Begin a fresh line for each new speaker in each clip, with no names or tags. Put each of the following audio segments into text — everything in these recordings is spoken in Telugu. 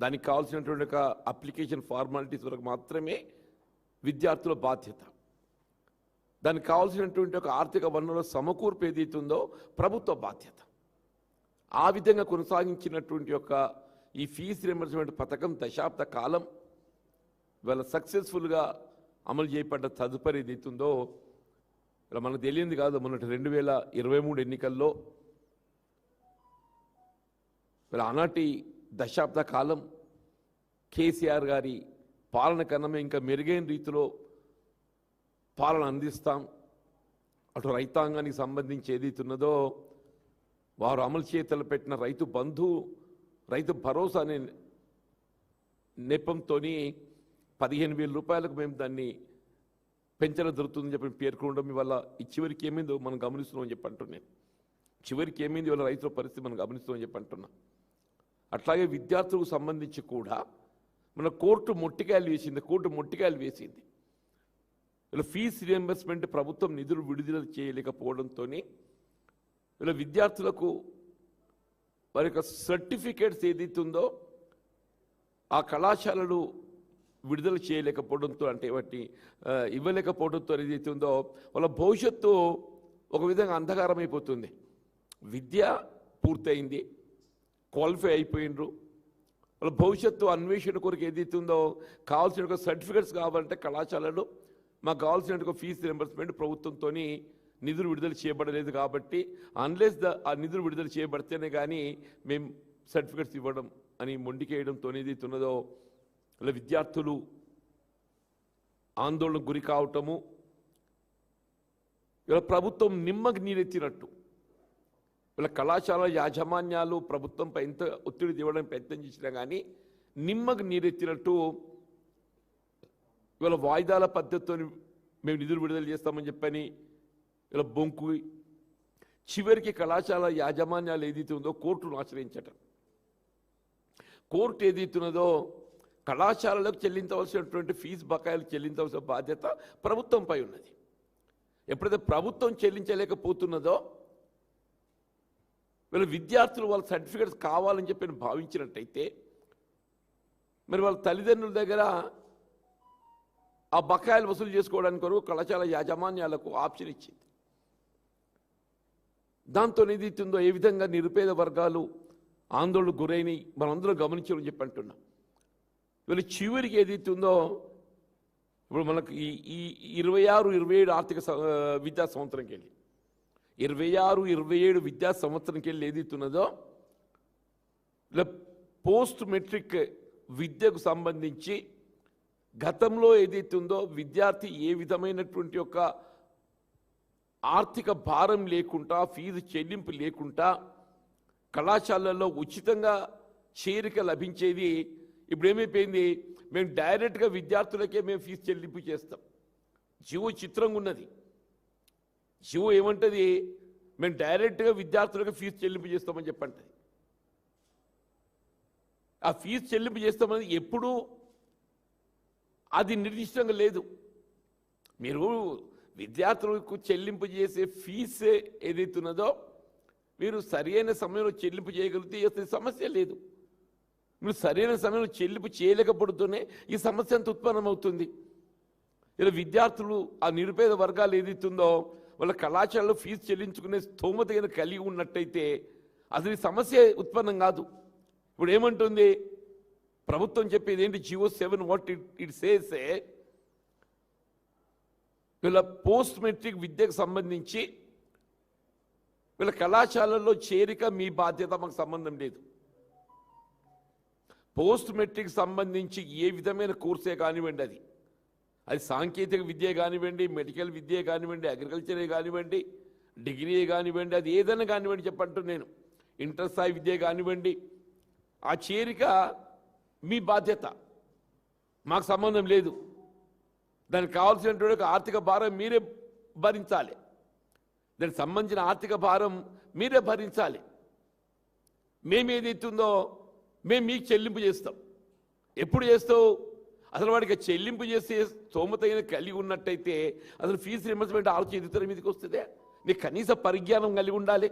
దానికి కావాల్సినటువంటి ఒక అప్లికేషన్ ఫార్మాలిటీస్ వరకు మాత్రమే విద్యార్థుల బాధ్యత. దానికి కావాల్సినటువంటి ఒక ఆర్థిక వనరుల సమకూర్పు ఏదైతుందో ప్రభుత్వ బాధ్యత. ఆ విధంగా కొనసాగించినటువంటి యొక్క ఈ ఫీజు రియంబర్స్మెంట్ పథకం దశాబ్ద కాలం ఇవాళ సక్సెస్ఫుల్గా అమలు చేయబడ్డ తదుపరి ఏదైతుందో ఇలా మనకు తెలియంది కాదు. మొన్నటి 2023 ఎన్నికల్లో ఇలా ఆనాటి దశాబ్ద కాలం కేసీఆర్ గారి పాలన కన్నా ఇంకా మెరుగైన రీతిలో పాలన అందిస్తాం, అటు రైతాంగానికి సంబంధించి ఏదైతున్నదో వారు అమలు చేతలు పెట్టిన రైతు బంధు, రైతు భరోసా అనే నెపంతో 15,000 రూపాయలకు మేము దాన్ని పెంచడం జరుగుతుందని చెప్పి పేర్కొనడం ఇవాళ ఈ చివరికి ఏమైందో మనం గమనిస్తున్నామని చెప్పి అంటున్నాను. చివరికి ఏమైంది ఇవాళ రైతుల పరిస్థితి మనం గమనిస్తున్నామని చెప్పి అంటున్నాం. అట్లాగే విద్యార్థులకు సంబంధించి కూడా మన కోర్టు మొట్టికాయలు వేసింది. ఇలా ఫీజు రియంబర్స్మెంట్ ప్రభుత్వం నిధులు విడుదల చేయలేకపోవడంతో ఇలా విద్యార్థులకు వారి యొక్క సర్టిఫికేట్స్ ఏదైతుందో ఆ కళాశాలలు విడుదల చేయలేకపోవడంతో, అంటే వాటిని ఇవ్వలేకపోవడంతో ఏదైతే ఉందో వాళ్ళ భవిష్యత్తు ఒక విధంగా అంధకారం అయిపోతుంది. విద్య పూర్తయింది, క్వాలిఫై అయిపోయినరు, వాళ్ళ భవిష్యత్తు అన్వేషణ కొరకు ఏదైతే ఉందో కావాల్సిన సర్టిఫికేట్స్ కావాలంటే కళాశాలలు మాకు కావాల్సిన ఫీజు రియంబర్స్మెంట్ ప్రభుత్వంతో నిధులు విడుదల చేయబడలేదు కాబట్టి అన్లెస్ ఆ నిధులు విడుదల చేయబడితేనే కానీ మేము సర్టిఫికేట్స్ ఇవ్వడం అని మొండికేయడంతో ఏదైతే ఉన్నదో ఇలా విద్యార్థులు ఆందోళనకు గురి కావటము, ఇలా ప్రభుత్వం నిమ్మకి నీరెత్తినట్టు ఇలా కళాశాల యాజమాన్యాలు ప్రభుత్వంపై ఎంత ఒత్తిడి తేవడానికి ప్రయత్నం చేసినా కానీ నిమ్మకు నీరెత్తినట్టు ఇవాళ వాయిదాల పద్ధతితో మేము నిధులు విడుదల చేస్తామని చెప్పని ఇలా బొంకు చివరికి కళాశాల యాజమాన్యాలు ఏదైతే ఉందో కోర్టును ఆశ్రయించటం. కోర్టు ఏదైతున్నదో కళాశాలలకు చెల్లించవలసినటువంటి ఫీజు బకాయిలు చెల్లించవలసిన బాధ్యత ప్రభుత్వంపై ఉన్నది. ఎప్పుడైతే ప్రభుత్వం చెల్లించలేకపోతున్నదో వీళ్ళ విద్యార్థులు వాళ్ళ సర్టిఫికేట్స్ కావాలని చెప్పి భావించినట్టయితే మరి వాళ్ళ తల్లిదండ్రుల దగ్గర ఆ బకాయిలు వసూలు చేసుకోవడానికి కొరకు కళాశాల యాజమాన్యాలకు ఆప్షన్ ఇచ్చింది. దాంతో ఏదైతుందో ఏ విధంగా నిరుపేద వర్గాలు ఆందోళనకు గురైన మనందరం గమనించామని చెప్పి అంటున్నాం. వీళ్ళు చివరికి ఏదైతుందో ఇప్పుడు మనకు ఈ 26-27 ఆర్థిక విద్యా సంవత్సరంకి వెళ్ళి 26-27 విద్యా సంవత్సరంకి వెళ్ళి ఏదైతున్నదో ఇలా పోస్ట్ మెట్రిక్ విద్యకు సంబంధించి గతంలో ఏదైతుందో విద్యార్థి ఏ విధమైనటువంటి యొక్క ఆర్థిక భారం లేకుండా, ఫీజు చెల్లింపు లేకుండా కళాశాలల్లో ఉచితంగా చేరిక లభించేది. ఇప్పుడు ఏమైపోయింది, మేము డైరెక్ట్గా విద్యార్థులకే మేము ఫీజు చెల్లింపు చేస్తాం. జీవో చిత్రంగా ఉన్నది. జీవో ఏమంటుంది, మేము డైరెక్ట్గా విద్యార్థులకు ఫీజు చెల్లింపు చేస్తామని చెప్పంటుంది. ఆ ఫీజు చెల్లింపు చేస్తామని ఎప్పుడు అది నిర్దిష్టంగా లేదు. మీరు విద్యార్థులకు చెల్లింపు చేసే ఫీజు ఏదైతున్నదో మీరు సరైన సమయంలో చెల్లింపు చేయగలిగితే అసలు సమస్య లేదు. మీరు సరైన సమయంలో చెల్లింపు చేయలేకపోతూనే ఈ సమస్య అంత ఉత్పన్నమవుతుంది. ఇలా విద్యార్థులు ఆ నిరుపేద వర్గాలు ఏదైతుందో వాళ్ళ కళాశాలలో ఫీజు చెల్లించుకునే స్తోమత కలిగి ఉన్నట్టయితే అసలు ఈ సమస్య ఉత్పన్నం కాదు. ఇప్పుడు ఏమంటుంది ప్రభుత్వం చెప్పేది ఏంటి, జియో 7 వాట్ ఇట్ సేస్, వీళ్ళ పోస్ట్ మెట్రిక్ విద్యకు సంబంధించి వీళ్ళ కళాశాలల్లో చేరిక మీ బాధ్యత, మాకు సంబంధం లేదు. పోస్ట్ మెట్రిక్ సంబంధించి ఏ విధమైన కోర్సే కానివ్వండి, అది సాంకేతిక విద్య కానివ్వండి, మెడికల్ విద్య కానివ్వండి, అగ్రికల్చరే కానివ్వండి, డిగ్రీ కానివ్వండి, అది ఏదైనా కానివ్వండి చెప్పంటూ నేను ఇంటర్ స్థాయి విద్య కానివ్వండి, ఆ చేరిక మీ బాధ్యత, మాకు సంబంధం లేదు. దానికి కావాల్సినటువంటి ఆర్థిక భారం మీరే భరించాలి. దానికి సంబంధించిన ఆర్థిక భారం మీరే భరించాలి. మేమేదైతుందో మేము మీకు చెల్లింపు చేస్తాం. ఎప్పుడు చేస్తావు, అసలు వాడికి చెల్లింపు చేసే స్తోమత కలిగి ఉన్నట్టయితే అసలు ఫీజు రియంబర్స్మెంట్ ఆలోచన ఎదుగుతారు మీదకి వస్తుందే. నీకు కనీస పరిజ్ఞానం కలిగి ఉండాలి.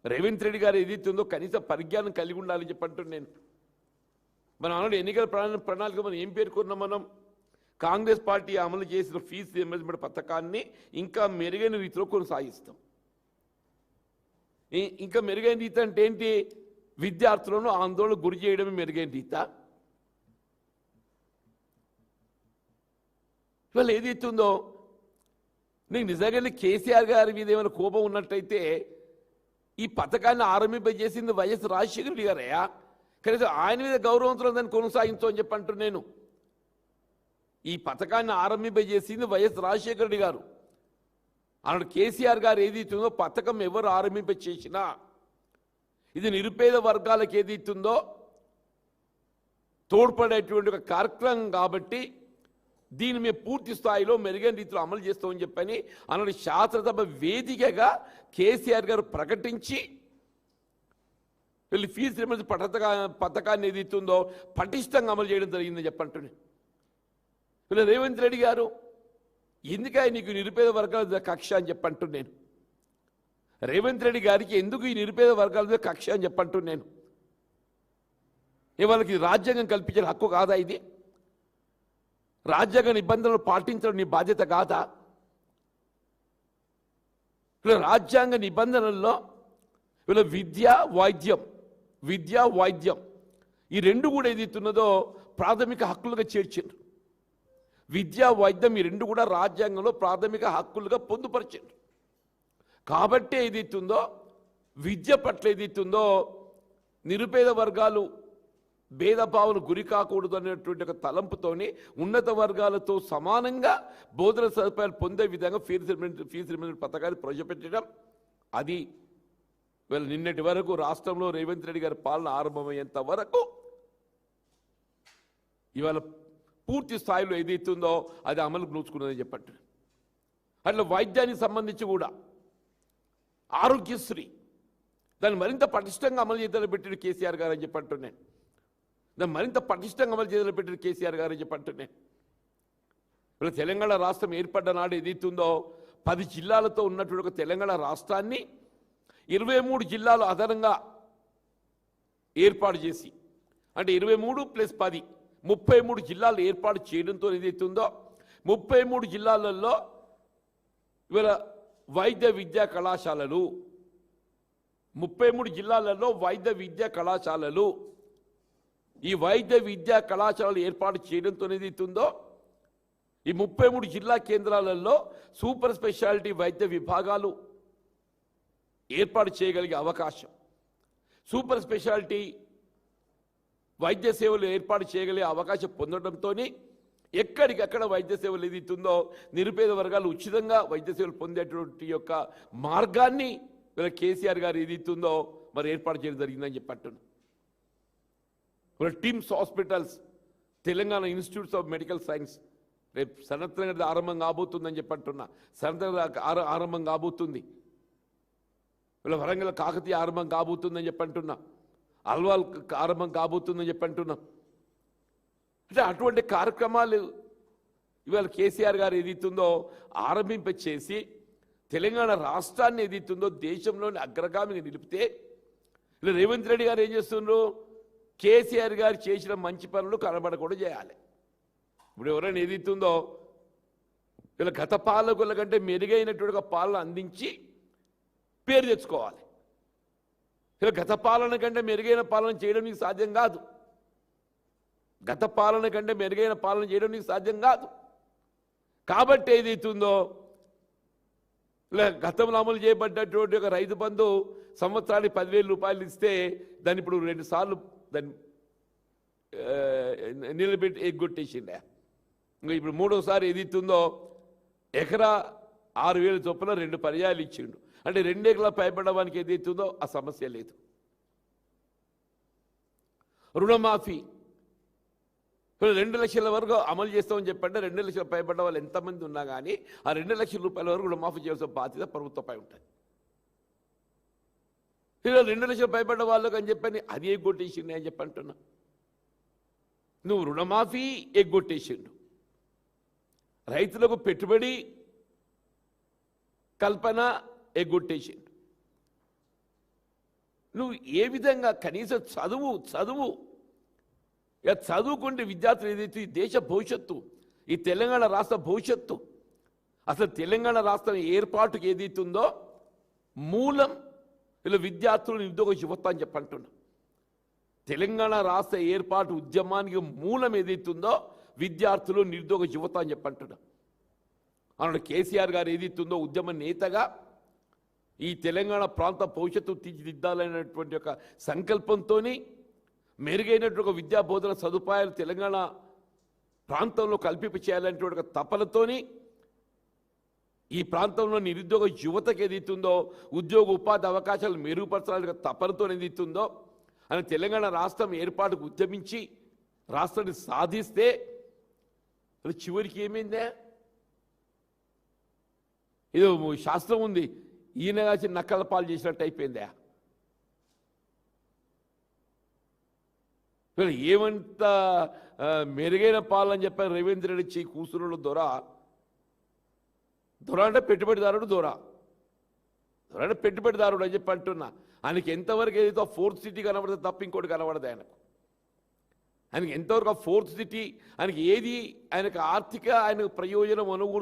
రేవంత్ రెడ్డి గారు ఏదైతుందో కనీస పరిజ్ఞానం కలిగి ఉండాలని చెప్పంటున్నాను నేను. మనం ఆల్రెడీ ఎన్నికల ప్రణాళిక మనం ఏం పేర్కొన్నాం? మనం కాంగ్రెస్ పార్టీ అమలు చేసిన ఫీజు రీయింబర్స్మెంట్ పథకాన్ని ఇంకా మెరుగైన రీతిలో కొనసాగిస్తాం. ఇంకా మెరుగైన రీతి అంటే ఏంటి? విద్యార్థులను ఆందోళన గురి చేయడమే మెరుగైన రీత. ఇవాళ ఏదైతుందో నీకు నిజంగానే కేసీఆర్ గారి మీద ఏమైనా కోపం ఉన్నట్టయితే ఈ పథకాన్ని ఆరంభింపజేసింది వైఎస్ రాజశేఖర రెడ్డి గారయ్యా. కనీసం ఆయన మీద గౌరవంతో దాన్ని కొనసాగించు అని చెప్పంటూ నేను ఈ పథకాన్ని ఆరంభింపజేసింది వైఎస్ రాజశేఖర రెడ్డి గారు. అన్నాడు కేసీఆర్ గారు ఏదైతుందో పథకం ఎవరు ఆరంభింపచేసినా ఇది నిరుపేద వర్గాలకు ఏదైతుందో తోడ్పడేటువంటి ఒక కార్యక్రమం కాబట్టి దీన్ని మేము పూర్తి స్థాయిలో మెరుగైన రీతిలో అమలు చేస్తామని చెప్పని అన్నాడు. శాసనసభ వేదికగా కేసీఆర్ గారు ప్రకటించి వీళ్ళు ఫీజు రీయింబర్స్మెంట్ పథకాన్ని ఏదైతుందో పటిష్టంగా అమలు చేయడం జరిగిందని చెప్పంటున్నాను. వీళ్ళు రేవంత్ రెడ్డి గారు ఎందుకై నీకు నిరుపేద వర్గాల కక్ష అని చెప్పంటున్నాను. రేవంత్ రెడ్డి గారికి ఎందుకు ఈ నిరుపేద వర్గాల కక్ష అని చెప్పంటున్నాను. వాళ్ళకి రాజ్యాంగం కల్పించిన హక్కు కాదా? ఇది రాజ్యాంగ నిబంధనలు పాటించడం నీ బాధ్యత కాదా? రాజ్యాంగ నిబంధనల్లో వీళ్ళ విద్య వైద్యం ఈ రెండు కూడా ఏదైతున్నదో ప్రాథమిక హక్కులుగా చేర్చారు. విద్యా వైద్యం ఈ రెండు కూడా రాజ్యాంగంలో ప్రాథమిక హక్కులుగా పొందుపరిచారు. కాబట్టి ఏదైతుందో విద్య పట్ల ఏదైతుందో నిరుపేద వర్గాలు భేదభావన గురి కాకూడదు అనేటువంటి ఒక తలంపుతోని ఉన్నత వర్గాలతో సమానంగా బోధన సదుపాయాలు పొందే విధంగా ఫీజు రీయింబర్స్మెంట్ పథకాన్ని ప్రవేశపెట్టడం. అది వీళ్ళు నిన్నటి వరకు రాష్ట్రంలో రేవంత్ రెడ్డి గారి పాలన ఆరంభమయ్యేంత వరకు ఇవాళ పూర్తి స్థాయిలో ఏదైతుందో అది అమలుకు నోచుకున్నదని చెప్పట్టు. అట్లా వైద్యానికి సంబంధించి కూడా ఆరోగ్యశ్రీ దాన్ని మరింత పటిష్టంగా అమలు చేయాలని పెట్టిన కేసీఆర్ గారు అని చెప్పంటున్నాను. దాన్ని మరింత పటిష్టంగా అమలు చేయాలని పెట్టిన కేసీఆర్ గారు అని చెప్పంటున్నాను. ఇప్పుడు తెలంగాణ రాష్ట్రం ఏర్పడ్డ నాడు ఏదైతుందో 10 జిల్లాలతో ఉన్నటువంటి ఒక తెలంగాణ రాష్ట్రాన్ని 23 జిల్లాలు అదనంగా ఏర్పాటు చేసి అంటే 23 + 10 33 జిల్లాలు ఏర్పాటు చేయడంతో ఏదైతుందో 33 జిల్లాలలో ఇవాళ వైద్య విద్యా కళాశాలలు 33 జిల్లాలలో వైద్య విద్యా కళాశాలలు ఈ వైద్య విద్యా కళాశాలలు ఏర్పాటు చేయడంతో ఏదైతుందో ఈ 33 జిల్లా కేంద్రాలలో సూపర్ స్పెషాలిటీ వైద్య విభాగాలు ఏర్పాటు చేయగలిగే అవకాశం, సూపర్ స్పెషాలిటీ వైద్య సేవలు ఏర్పాటు చేయగలిగే అవకాశం పొందడంతో ఎక్కడికక్కడ వైద్య సేవలు ఏదైతుందో నిరుపేద వర్గాలు ఉచితంగా వైద్య సేవలు పొందేటువంటి యొక్క మార్గాన్ని కేసీఆర్ గారు ఏదైతుందో మరి ఏర్పాటు చేయడం జరిగిందని చెప్పంటున్నాను. TIMS hospitals, Telangana institutes of medical science రేపు సనత్నగర్ ఆరంభం కాబోతుందని చెప్పంటున్నా. సనత్నగర్ ఆరంభం కాబోతుంది. వీళ్ళ వరంగల్ కాకతీయ ఆరంభం కాబోతుందని చెప్పంటున్నా. అల్వాల్ ఆరంభం కాబోతుందని చెప్పంటున్నాం. అంటే అటువంటి కార్యక్రమాలు ఇవాళ కేసీఆర్ గారు ఏదైతుందో ఆరంభింపచేసి తెలంగాణ రాష్ట్రాన్ని ఏదైతుందో దేశంలోని అగ్రగామిగా నిలిపితే ఇలా రేవంత్ రెడ్డి గారు ఏం చేస్తున్నారు? కేసీఆర్ గారు చేసిన మంచి పనులు కనబడకూడదు చేయాలి. ఇప్పుడు ఎవరైనా ఏదైతుందో వీళ్ళ గత పాలకుల కంటే మెరుగైనటువంటి ఒక పాలన అందించి పేరు తెచ్చుకోవాలి. ఇలా గత పాలన కంటే మెరుగైన పాలన చేయడం నీకు సాధ్యం కాదు. గత పాలన కంటే మెరుగైన పాలన చేయడం నీకు సాధ్యం కాదు. కాబట్టి ఏదైతుందో ఇలా గతంలో అమలు చేయబడ్డటువంటి ఒక రైతు బంధు సంవత్సరానికి 10,000 రూపాయలు ఇస్తే దాన్ని ఇప్పుడు 2 సార్లు దాన్ని నిలబెట్టి ఎగ్గొట్టేసిండే. ఇంకా ఇప్పుడు 3వ సారి ఏదైతుందో ఎకరా 6,000 చొప్పున 2 పర్యాయాలు ఇచ్చిండు. అంటే 2 ఎకరాల పైబడడానికి ఏదైతుందో ఆ సమస్య లేదు. రుణమాఫీ 2 లక్షల వరకు అమలు చేస్తామని చెప్పంటే 2 లక్షల పైబడ్డ వాళ్ళు ఎంతమంది ఉన్నా కానీ ఆ 2 లక్షల రూపాయల వరకు రుణమాఫీ చేయాల్సిన బాధ్యత ప్రభుత్వంపై ఉంటుంది. ఇలా 2 లక్షల పైబడ్డ వాళ్ళకి అని చెప్పని అది ఎగ్గొట్టేసిండు అని చెప్పంటున్నా. నువ్వు రుణమాఫీ ఎగ్గొట్టేసిండు, రైతులకు పెట్టుబడి కల్పన ఎగ్గొట్టేసిండు. నువ్వు ఏ విధంగా కనీసం చదువు ఇక చదువుకుంటే విద్యార్థులు ఏదైతే ఈ దేశ భవిష్యత్తు, ఈ తెలంగాణ రాష్ట్ర భవిష్యత్తు, అసలు తెలంగాణ రాష్ట్రం ఏర్పాటుకి ఏదైతుందో మూలం ఇలా విద్యార్థులు నిరుద్యోగ యువత అని చెప్పంటున్నా. తెలంగాణ రాష్ట్ర ఏర్పాటు ఉద్యమానికి మూలం ఏదైతుందో విద్యార్థులు నిరుద్యోగ యువత అని చెప్పంటున్నా. అన్నాడు కేసీఆర్ గారు ఏదైతుందో ఉద్యమ నేతగా ఈ తెలంగాణ ప్రాంత భవిష్యత్తు తీర్చిదిద్దాలనేటువంటి ఒక సంకల్పంతో మెరుగైనటువంటి ఒక విద్యా బోధన సదుపాయాలు తెలంగాణ ప్రాంతంలో కల్పింప చేయాలనేటువంటి ఒక తపనతోని ఈ ప్రాంతంలో నిరుద్యోగ యువతకు ఏదైతుందో ఉద్యోగ ఉపాధి అవకాశాలు మెరుగుపరచాలని తపనతో ఏదైతుందో అని తెలంగాణ రాష్ట్రం ఏర్పాటుకు ఉద్యమించి రాష్ట్రాన్ని సాధిస్తే చివరికి ఏమైందే? ఏదో శాస్త్రం ఉంది, ఈయన కాచి నక్కల పాలు చేసినట్టు అయిపోయిందా? ఏమంత మెరుగైన పాలని చెప్పారు రేవంత్ రెడ్డి కూసురుడు దొర అంటే పెట్టుబడిదారుడు, దొర అంటే పెట్టుబడిదారుడు అని చెప్పి అంటున్నా. ఆయనకి ఎంతవరకు ఏదైతే ఫోర్త్ సిటీ కనబడుతుంది తప్ప ఇంకోటి కనబడదు ఆయనకి ఎంతవరకు ఆ ఫోర్త్ సిటీ ఆయనకి ఏది ఆయనకు ఆర్థిక ఆయనకు ప్రయోజనం అనుగుణ